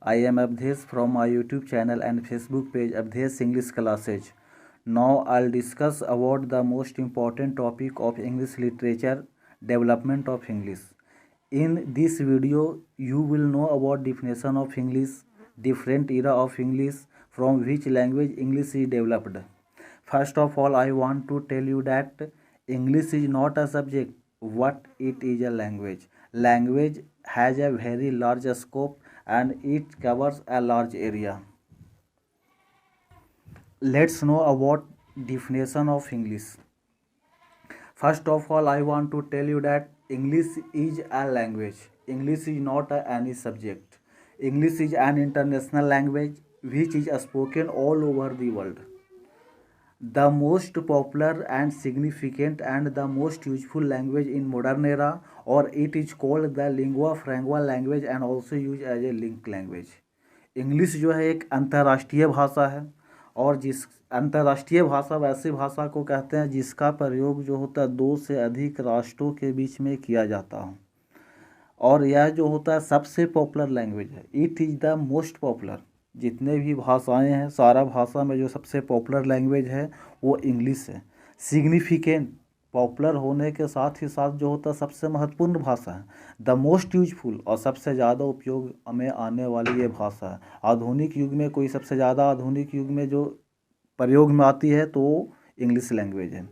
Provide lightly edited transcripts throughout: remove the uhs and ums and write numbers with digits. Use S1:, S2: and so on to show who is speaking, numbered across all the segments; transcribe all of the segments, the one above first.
S1: I am Abdhesh from my YouTube channel and Facebook page Abdhesh English Classes. Now I'll discuss about the most important topic of English literature, development of English. In this video, you will know about definition of English, different era of English, from which language English is developed. First of all, I want to tell you that English is not a subject, what it is a language. Language has a very large scope and it covers a large area. Let's know about definition of English. First of all, I want to tell you that English is a language. English is not any subject. English is an international language which is spoken all over the world. The most popular and significant and the most useful language in modern era, or it is called the lingua franca language and also used as a link language. English जो है एक अंतर्राष्ट्रीय भाषा है और जिस अंतर्राष्ट्रीय भाषा वैसी भाषा को कहते हैं जिसका प्रयोग जो होता है दो से अधिक राष्ट्रों के बीच में किया जाता हो, और यह जो होता है सबसे पॉपुलर लैंग्वेज है. It is the most popular. जितने भी भाषाएं हैं सारा भाषा में जो सबसे पॉपुलर लैंग्वेज है वो इंग्लिश है. सिग्निफिकेंट, पॉपुलर होने के साथ ही साथ जो होता है सबसे महत्वपूर्ण भाषा है. द मोस्ट यूजफुल, और सबसे ज़्यादा उपयोग में आने वाली ये भाषा है. आधुनिक युग में कोई सबसे ज़्यादा आधुनिक युग में जो प्रयोग में आती है तो इंग्लिश लैंग्वेज है.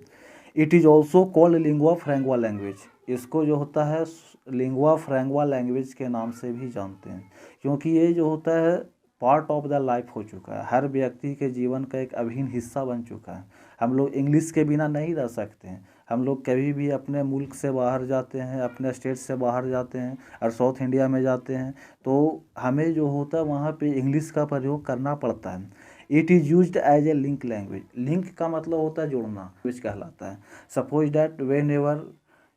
S1: It is also called lingua फ्रैंका language. इसको जो होता है लिंगुआ फ्रैंका लैंग्वेज के नाम से भी जानते हैं क्योंकि ये जो होता है पार्ट ऑफ द लाइफ हो चुका है. हर व्यक्ति के जीवन का एक अभिन्न हिस्सा बन चुका है. हम लोग इंग्लिश के बिना नहीं रह सकते हैं. हम लोग कभी भी अपने मुल्क से बाहर जाते हैं, अपने स्टेट से बाहर जाते हैं और साउथ इंडिया में जाते हैं तो हमें जो होता है वहाँ पे इंग्लिश का प्रयोग करना पड़ता है. It is used as a link language. Link का मतलब होता है जोड़ना, विच कहलाता है. Suppose that whenever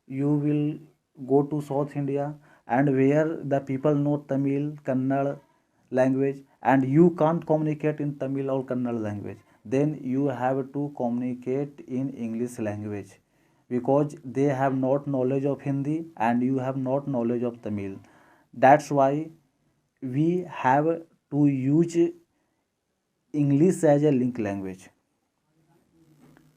S1: you will go to South India and where the people know Tamil, Kannada language and you can't communicate in Tamil or Kannada language, then you have to communicate in English language because they have not knowledge of Hindi and you have not knowledge of Tamil. That's why we have to use English as a link language.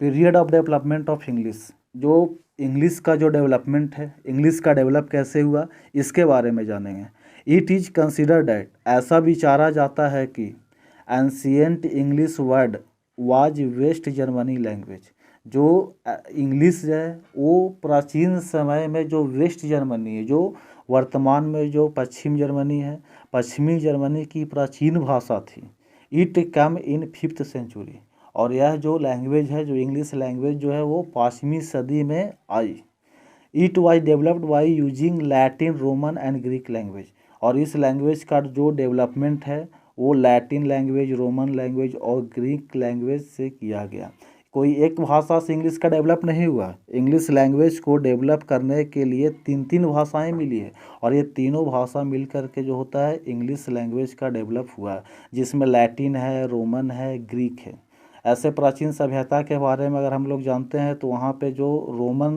S1: Period of development of English. जो English का जो development है, English का develop कैसे हुआ इसके बारे में जानेंगे. इट इज़ कंसिडर डैट, ऐसा विचारा जाता है कि ancient English word was west Germany language. जो इंग्लिश है वो प्राचीन समय में जो वेस्ट जर्मनी है, जो वर्तमान में जो पश्चिम जर्मनी है, पश्चिमी जर्मनी की प्राचीन भाषा थी. It come in 5th century. और यह जो लैंग्वेज है, जो इंग्लिश लैंग्वेज जो है वो 5वीं सदी में आई. It was developed by using Latin, Roman and Greek language. और इस लैंग्वेज का जो डेवलपमेंट है वो लैटिन लैंग्वेज, रोमन लैंग्वेज और ग्रीक लैंग्वेज से किया गया. कोई एक भाषा से इंग्लिश का डेवलप नहीं हुआ. इंग्लिश लैंग्वेज को डेवलप करने के लिए 3 भाषाएं मिली है और ये तीनों भाषा मिल कर के जो होता है इंग्लिश लैंग्वेज का डेवलप हुआ, जिसमें लैटिन है, रोमन है, ग्रीक है. ऐसे प्राचीन सभ्यता के बारे में अगर हम लोग जानते हैं तो वहाँ पे जो रोमन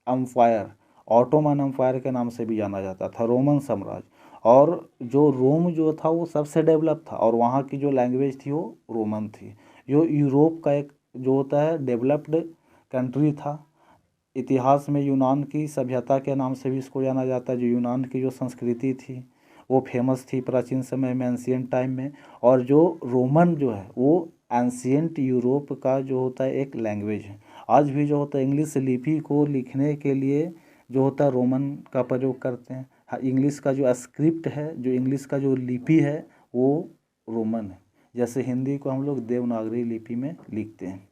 S1: अम्पायर, ऑटोमन अम्पायर के नाम से भी जाना जाता था, रोमन साम्राज्य, और जो रोम जो था वो सबसे डेवलप था और वहाँ की जो लैंग्वेज थी वो रोमन थी. जो यूरोप का एक जो होता है डेवलप्ड कंट्री था. इतिहास में यूनान की सभ्यता के नाम से भी इसको जाना जाता है. जो यूनान की जो संस्कृति थी वो फेमस थी प्राचीन समय में, एंशियंट टाइम में. और जो रोमन जो है वो एंशियंट यूरोप का जो होता है एक लैंग्वेज है. आज भी जो होता है इंग्लिश लिपि को लिखने के लिए जो होता है रोमन का प्रयोग करते हैं. इंग्लिश का जो स्क्रिप्ट है, जो इंग्लिश का जो लिपि है वो रोमन है. जैसे हिंदी को हम लोग देवनागरी लिपि में लिखते हैं.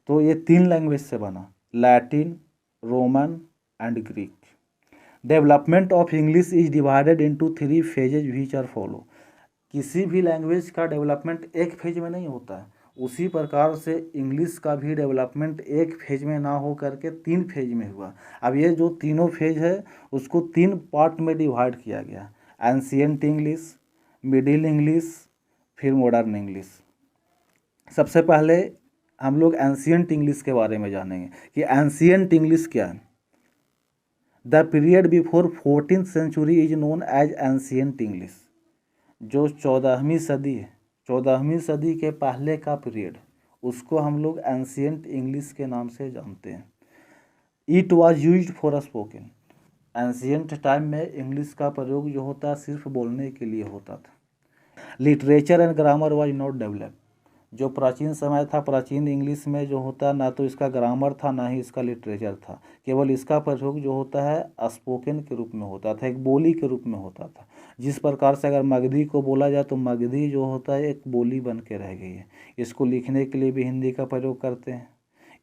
S1: तो ये 3 लैंग्वेज से बना, Latin, Roman and Greek. Development of English is divided into 3 phases which are follow. किसी भी लैंग्वेज का डेवलपमेंट एक फेज में नहीं होता है. उसी प्रकार से इंग्लिश का भी डेवलपमेंट एक फेज में ना हो करके 3 फेज में हुआ. अब ये जो तीनों फेज है उसको 3 पार्ट में डिवाइड किया गया. एंशियंट इंग्लिश, मिडिल इंग्लिश, फिर मॉडर्न इंग्लिश. सबसे पहले हम लोग एंशियंट इंग्लिश के बारे में जानेंगे कि एंशियंट इंग्लिश क्या है. The period before 14th century is known as ancient English. जो 14वीं सदी है, 14वीं सदी के पहले का पीरियड, उसको हम लोग एंशियंट इंग्लिश के नाम से जानते हैं। It was use for spoken. Ancient time में इंग्लिश का प्रयोग जो होता है सिर्फ बोलने के लिए होता था। Literature and grammar was not develop. जो प्राचीन समय था, प्राचीन इंग्लिश में जो होता है ना तो इसका ग्रामर था ना ही इसका लिटरेचर था, केवल इसका प्रयोग जो होता है स्पोकन के रूप में होता था, एक बोली के रूप में होता था। जिस प्रकार से अगर मगधी को बोला जाए तो मगधी जो होता है एक बोली बन के रह गई है। इसको लिखने के लिए भी हिंदी का प्रयोग करते हैं,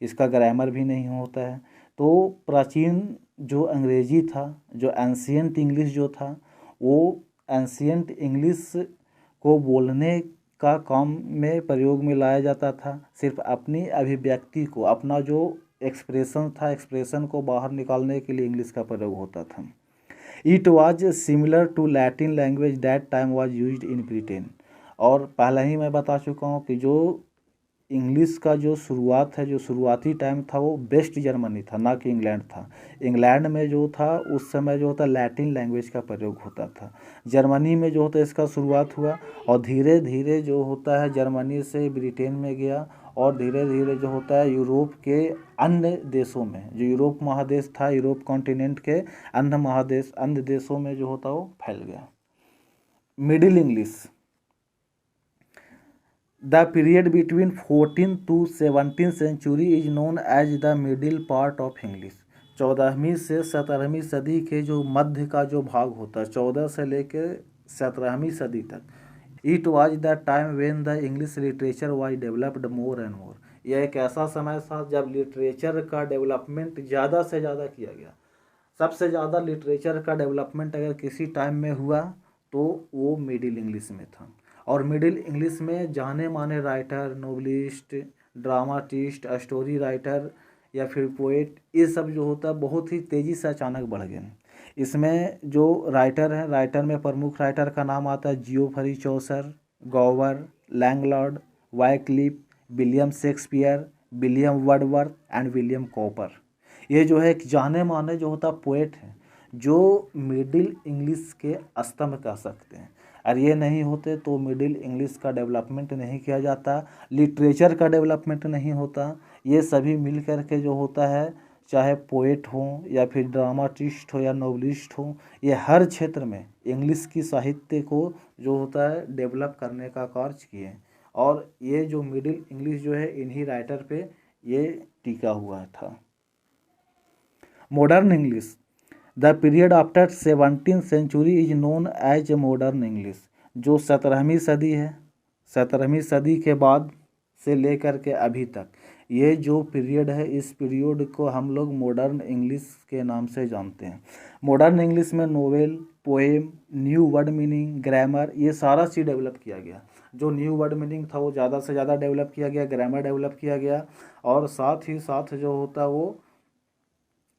S1: इसका ग्रामर भी नहीं होता है। तो प्राचीन जो अंग्रेजी था, जो एंशियंट इंग्लिश जो था, वो एंशियंट इंग्लिश को बोलने का काम में प्रयोग में लाया जाता था। सिर्फ अपनी अभिव्यक्ति को, अपना जो एक्सप्रेशन था, एक्सप्रेशन को बाहर निकालने के लिए इंग्लिश का प्रयोग होता था। It was similar to Latin language that time was used in Britain. और पहले ही मैं बता चुका हूँ कि जो इंग्लिश का जो शुरुआत है, जो शुरुआती टाइम था वो वेस्ट जर्मनी था, ना कि इंग्लैंड था। इंग्लैंड में जो था उस समय जो होता लैटिन लैंग्वेज का प्रयोग होता था। जर्मनी में जो होता है इसका शुरुआत हुआ और धीरे धीरे जो होता है जर्मनी से ब्रिटेन में गया और धीरे धीरे जो होता है यूरोप के अन्य देशों में, जो यूरोप महादेश था, यूरोप कॉन्टिनेंट के अन्य महादेश, अन्य देशों में जो होता वो फैल गया। Middle English, The period between 14th to 17th century is known as the middle part of English। 14वीं से 17वीं सदी के जो मध्य का जो भाग होता है, 14 से लेकर 17वीं सदी तक, it was the time when the English literature was developed more and more. यह एक ऐसा समय था जब लिटरेचर का डेवलपमेंट ज़्यादा से ज़्यादा किया गया। सबसे ज़्यादा लिटरेचर का डेवलपमेंट अगर किसी टाइम में हुआ तो वो मिडिल इंग्लिश में था। और मिडिल इंग्लिश में जाने माने writer, novelist, dramatist, story writer या फिर पोएट, ये सब जो होता है बहुत ही तेज़ी से अचानक बढ़ गए। इसमें जो राइटर हैं, राइटर में प्रमुख राइटर का नाम आता है Geoffrey Chaucer, Gower, Langland, Wycliffe, William Shakespeare, William Wordsworth and William Cowper. ये जो है एक जाने माने जो होता पोएट हैं, जो मिडिल इंग्लिश के स्तंभ कह सकते हैं। और ये नहीं होते तो मिडिल इंग्लिश का डेवलपमेंट नहीं किया जाता, लिटरेचर का डेवलपमेंट नहीं होता। ये सभी मिल कर के जो होता है, चाहे पोएट हो या फिर ड्रामाटिस्ट हो या नोवेलिस्ट हो, ये हर क्षेत्र में इंग्लिश की साहित्य को जो होता है डेवलप करने का कार्य किए। और ये जो मिडिल इंग्लिश जो है इन्हीं राइटर पे ये टिका हुआ था। Modern English, the period after 17th century is known as modern English. जो 17वीं सदी है, 17वीं सदी के बाद से लेकर के अभी तक ये जो पीरियड है, इस पीरियड को हम लोग मॉडर्न इंग्लिश के नाम से जानते हैं। मॉडर्न इंग्लिश में novel, poem, new word meaning, grammar, ये सारा चीज़ डेवलप किया गया। जो न्यू वर्ड मीनिंग था वो ज़्यादा से ज़्यादा डेवलप किया गया, ग्रामर डेवलप किया गया, और साथ ही साथ जो होता वो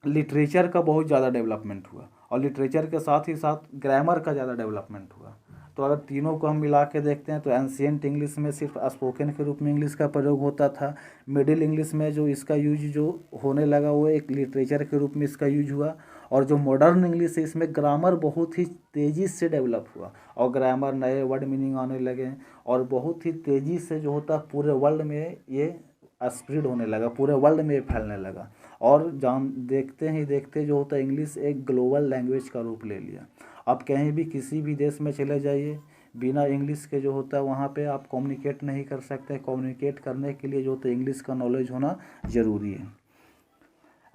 S1: लिटरेचर का बहुत ज़्यादा डेवलपमेंट हुआ, और लिटरेचर के साथ ही साथ ग्रामर का ज़्यादा डेवलपमेंट हुआ। तो अगर तीनों को हम मिला के देखते हैं तो एंशियंट इंग्लिश में सिर्फ स्पोकन के रूप में इंग्लिश का प्रयोग होता था। मिडिल इंग्लिश में जो इसका यूज जो होने लगा वो एक लिटरेचर के रूप में इसका यूज हुआ। और जो मॉडर्न इंग्लिश है इसमें ग्रामर बहुत ही तेज़ी से डेवलप हुआ, और ग्रामर, नए वर्ड मीनिंग आने लगे, और बहुत ही तेज़ी से जो होता पूरे वर्ल्ड में ये स्प्रेड होने लगा, पूरे वर्ल्ड में फैलने लगा। और देखते ही देखते जो होता है इंग्लिश एक ग्लोबल लैंग्वेज का रूप ले लिया। आप कहीं भी किसी भी देश में चले जाइए, बिना इंग्लिश के जो होता है वहाँ पे आप कम्युनिकेट नहीं कर सकते। कम्युनिकेट करने के लिए जो होता है इंग्लिश का नॉलेज होना ज़रूरी है।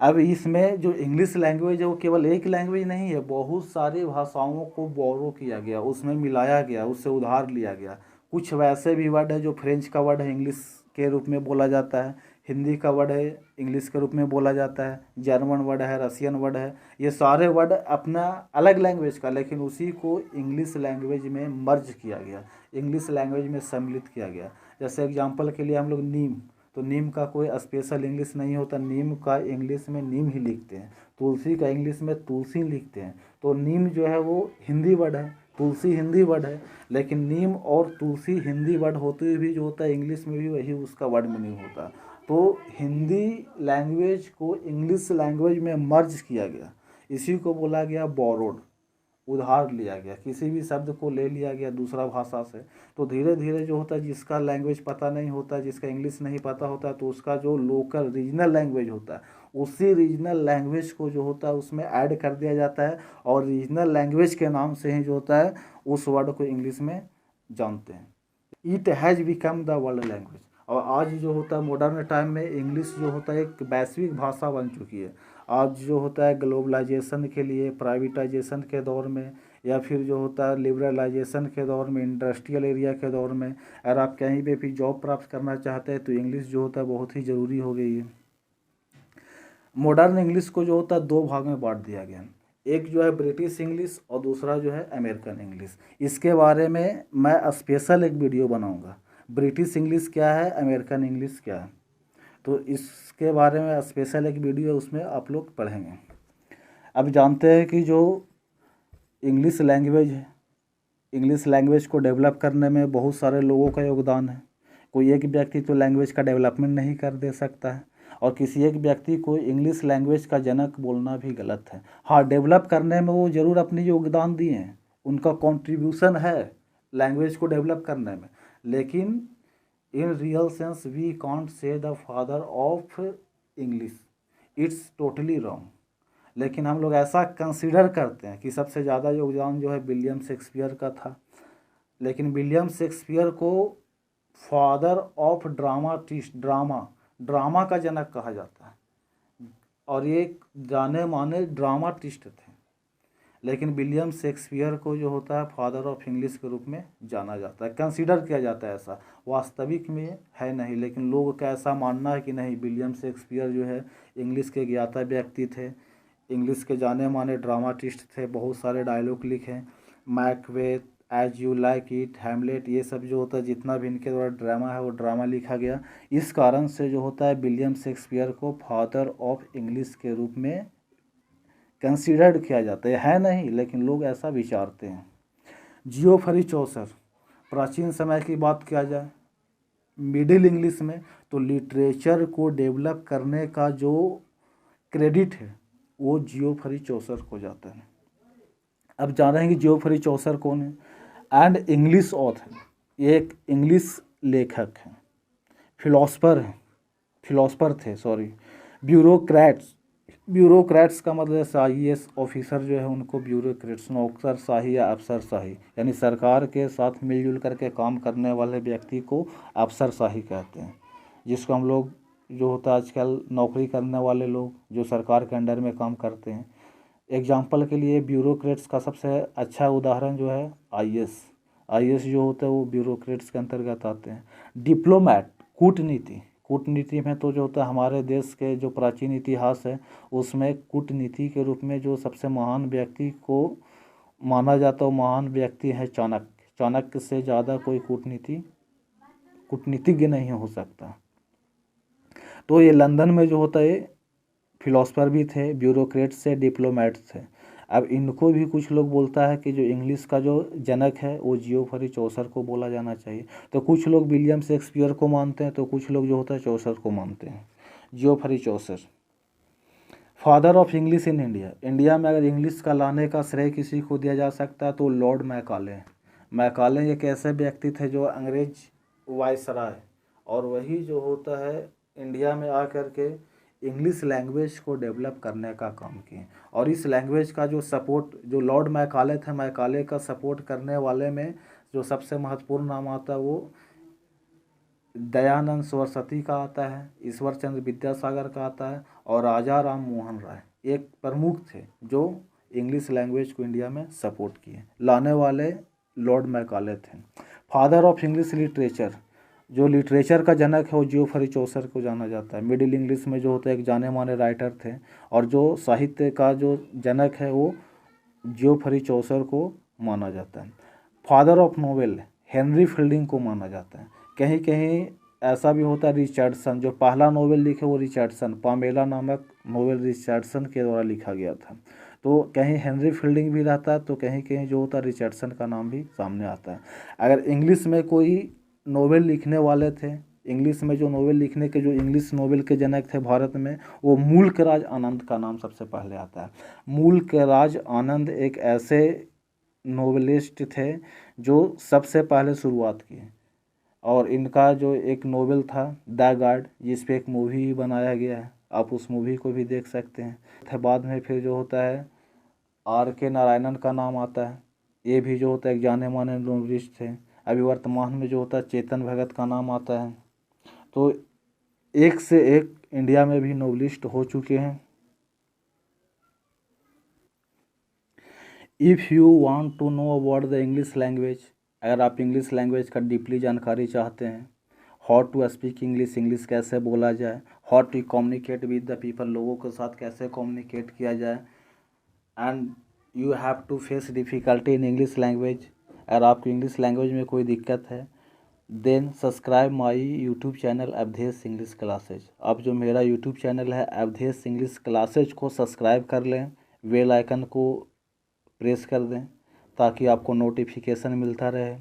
S1: अब इसमें जो इंग्लिश लैंग्वेज है वो केवल एक लैंग्वेज नहीं है, बहुत सारी भाषाओं को बोरो किया गया, उसमें मिलाया गया, उससे उधार लिया गया। कुछ वैसे भी वर्ड है जो फ्रेंच का वर्ड है इंग्लिश के रूप में बोला जाता है, हिंदी का वर्ड है इंग्लिश के रूप में बोला जाता है, जर्मन वर्ड है, रशियन वर्ड है, ये सारे वर्ड अपना अलग लैंग्वेज का, लेकिन उसी को इंग्लिश लैंग्वेज में मर्ज किया गया, इंग्लिश लैंग्वेज में सम्मिलित किया गया। जैसे एग्जांपल के लिए हम लोग नीम, तो नीम का कोई स्पेशल इंग्लिश नहीं होता, नीम का इंग्लिश में नीम ही लिखते हैं। तुलसी का इंग्लिश में तुलसी लिखते हैं। तो नीम जो है वो हिंदी वर्ड है, तुलसी हिंदी वर्ड है, लेकिन नीम और तुलसी हिंदी वर्ड होते हुए भी जो होता है इंग्लिश में भी वही उसका वर्ड मीनिंग होता है। तो हिंदी लैंग्वेज को इंग्लिश लैंग्वेज में मर्ज किया गया, इसी को बोला गया बोरोड। उधार लिया गया, किसी भी शब्द को ले लिया गया दूसरा भाषा से, तो धीरे धीरे जो होता है जिसका लैंग्वेज पता नहीं होता, जिसका इंग्लिश नहीं पता होता, तो उसका जो लोकल रीजनल लैंग्वेज होता है उसी रीजनल लैंग्वेज को जो होता है उसमें ऐड कर दिया जाता है, और रीजनल लैंग्वेज के नाम से ही जो होता है उस वर्ड को इंग्लिश में जानते हैं। It has become the world language. और आज जो होता है मॉडर्न टाइम में इंग्लिश जो होता है एक वैश्विक भाषा बन चुकी है। आज जो होता है ग्लोबलाइजेशन के लिए, प्राइवेटाइजेशन के दौर में, या फिर जो होता है लिबरलाइजेशन के दौर में, इंडस्ट्रियल एरिया के दौर में, अगर आप कहीं पे भी जॉब प्राप्त करना चाहते हैं तो इंग्लिश जो होता है बहुत ही ज़रूरी हो गई है। मॉडर्न इंग्लिश को जो होता है दो भाग में बांट दिया गया, एक जो है ब्रिटिश इंग्लिश और दूसरा जो है अमेरिकन इंग्लिश। इसके बारे में मैं स्पेशल एक वीडियो बनाऊंगा, ब्रिटिश इंग्लिश क्या है, अमेरिकन इंग्लिश क्या है, तो इसके बारे में स्पेशल एक वीडियो उसमें आप लोग पढ़ेंगे। अब जानते हैं कि जो इंग्लिश लैंग्वेज है, इंग्लिश लैंग्वेज को डेवलप करने में बहुत सारे लोगों का योगदान है। कोई एक व्यक्ति तो लैंग्वेज का डेवलपमेंट नहीं कर दे सकता है, और किसी एक व्यक्ति को इंग्लिश लैंग्वेज का जनक बोलना भी गलत है। हाँ, डेवलप करने में वो ज़रूर अपनी योगदान दिए हैं, उनका कंट्रीब्यूशन है लैंग्वेज को डेवलप करने में, लेकिन in real sense we can't say the father of English, it's totally wrong. लेकिन हम लोग ऐसा कंसिडर करते हैं कि सबसे ज़्यादा योगदान जो है विलियम शेक्सपियर का था, लेकिन विलियम शेक्सपियर को फादर ऑफ ड्रामाटिस्ट, ड्रामा का जनक कहा जाता है, और ये जाने माने ड्रामाटिस्ट थे। लेकिन विलियम शेक्सपियर को जो होता है फादर ऑफ इंग्लिश के रूप में जाना जाता है, कंसीडर किया जाता है। ऐसा वास्तविक में है नहीं, लेकिन लोगों का ऐसा मानना है कि नहीं, विलियम शेक्सपियर जो है इंग्लिश के ज्ञाता व्यक्ति थे, इंग्लिश के जाने माने ड्रामाटिस्ट थे, बहुत सारे डायलॉग लिखे, Macbeth, as you like it, Hamlet, ये सब जो होता है जितना भी इनके द्वारा ड्रामा है वो ड्रामा लिखा गया। इस कारण से जो होता है विलियम शेक्सपियर को फादर ऑफ इंग्लिश के रूप में कंसीडर्ड किया जाता है नहीं, लेकिन लोग ऐसा विचारते हैं। जियोफरी चौसर, प्राचीन समय की बात किया जाए मिडिल इंग्लिश में, तो लिटरेचर को डेवलप करने का जो क्रेडिट है वो जियोफरी चौसर को जाता है। अब जान रहे हैं कि जियोफरी चौसर कौन है। एंड इंग्लिश ऑथर, ये एक इंग्लिश लेखक हैं, फिलोसफर थे सॉरी। ब्यूरोक्रेट्स का मतलब IAS ऑफिसर जो है उनको ब्यूरोक्रेट्स, नौकरशाही या अफसरशाही, यानी सरकार के साथ मिलजुल करके काम करने वाले व्यक्ति को अफसरशाही कहते हैं, जिसको हम लोग जो होता है आजकल नौकरी करने वाले लोग जो सरकार के अंडर में काम करते हैं। एग्जाम्पल के लिए ब्यूरोक्रेट्स का सबसे अच्छा उदाहरण जो है IAS जो होता है वो ब्यूरोक्रेट्स के अंतर्गत आते हैं। डिप्लोमैट, कूटनीति में तो जो होता है हमारे देश के जो प्राचीन इतिहास है उसमें कूटनीति के रूप में जो सबसे महान व्यक्ति को माना जाता है वो महान व्यक्ति है चाणक्य से ज़्यादा कोई कूटनीतिज्ञ नहीं हो सकता। तो ये लंदन में जो होता है फिलोसफर भी थे, ब्यूरोक्रेट से डिप्लोमैट्स थे। अब इनको भी कुछ लोग बोलता है कि जो इंग्लिश का जो जनक है वो जियोफरी चौसर को बोला जाना चाहिए। तो कुछ लोग विलियम शेक्सपियर को मानते हैं, तो कुछ लोग जो होता है चौसर को मानते हैं। Geoffrey Chaucer, father of English in India में अगर इंग्लिश का लाने का श्रेय किसी को दिया जा सकता है तो लॉर्ड मैकाले एक ऐसे व्यक्ति थे जो अंग्रेज वायसराय, और वही जो होता है इंडिया में आकर के इंग्लिश लैंग्वेज को डेवलप करने का काम किए। और इस लैंग्वेज का जो सपोर्ट जो लॉर्ड मैकाले थे, मैकाले का सपोर्ट करने वाले में जो सबसे महत्वपूर्ण नाम आता है वो दयानंद सरस्वती का आता है, ईश्वर चंद्र विद्यासागर का आता है, और राजा राम मोहन राय एक प्रमुख थे जो इंग्लिश लैंग्वेज को इंडिया में सपोर्ट किए। लाने वाले लॉर्ड मैकाले थे। फादर ऑफ इंग्लिश लिटरेचर, जो लिटरेचर का जनक है वो जियोफरी चौसर को जाना जाता है। मिडिल इंग्लिश में जो होता है एक जाने माने राइटर थे, और जो साहित्य का जो जनक है वो जियोफरी चौसर को माना जाता है। Father of novel Henry fielding को माना जाता है। कहीं कहीं ऐसा भी होता है रिचर्डसन, जो पहला नोवेल लिखे वो रिचर्डसन, पामेला नामक नोवेल रिचर्डसन के द्वारा लिखा गया था। तो कहीं हेनरी फील्डिंग भी रहता है, तो कहीं कहीं जो होता है रिचर्डसन का नाम भी सामने आता है। अगर इंग्लिश में कोई नोवेल लिखने वाले थे, इंग्लिश में जो नोवेल लिखने के जो इंग्लिश नोवेल के जनक थे भारत में, वो मुल्कराज आनंद का नाम सबसे पहले आता है। मुल्कराज आनंद एक ऐसे नोवेलिस्ट थे जो सबसे पहले शुरुआत की, और इनका जो एक नोवेल था द गार्ड, जिस पे एक मूवी भी बनाया गया है, आप उस मूवी को भी देख सकते हैं। बाद में फिर जो होता है R.K. नारायणन का नाम आता है, ये भी जो होता है एक जाने माने नोवेलिस्ट थे। अभी वर्तमान में जो होता है चेतन भगत का नाम आता है। तो एक से एक इंडिया में भी नोवेलिस्ट हो चुके हैं। If you want to know about the English language, अगर आप इंग्लिश लैंग्वेज का डीपली जानकारी चाहते हैं, how to speak English, English कैसे बोला जाए, how to communicate with the people, लोगों के साथ कैसे कम्युनिकेट किया जाए, and you have to face difficulty in English language, अगर आपको इंग्लिश लैंग्वेज में कोई दिक्कत है, then subscribe my YouTube channel Avdhesh English classes. अब जो मेरा यूट्यूब चैनल है अवधेश इंग्लिश क्लासेज को सब्सक्राइब कर लें, बेल आइकन को प्रेस कर दें ताकि आपको नोटिफिकेशन मिलता रहे।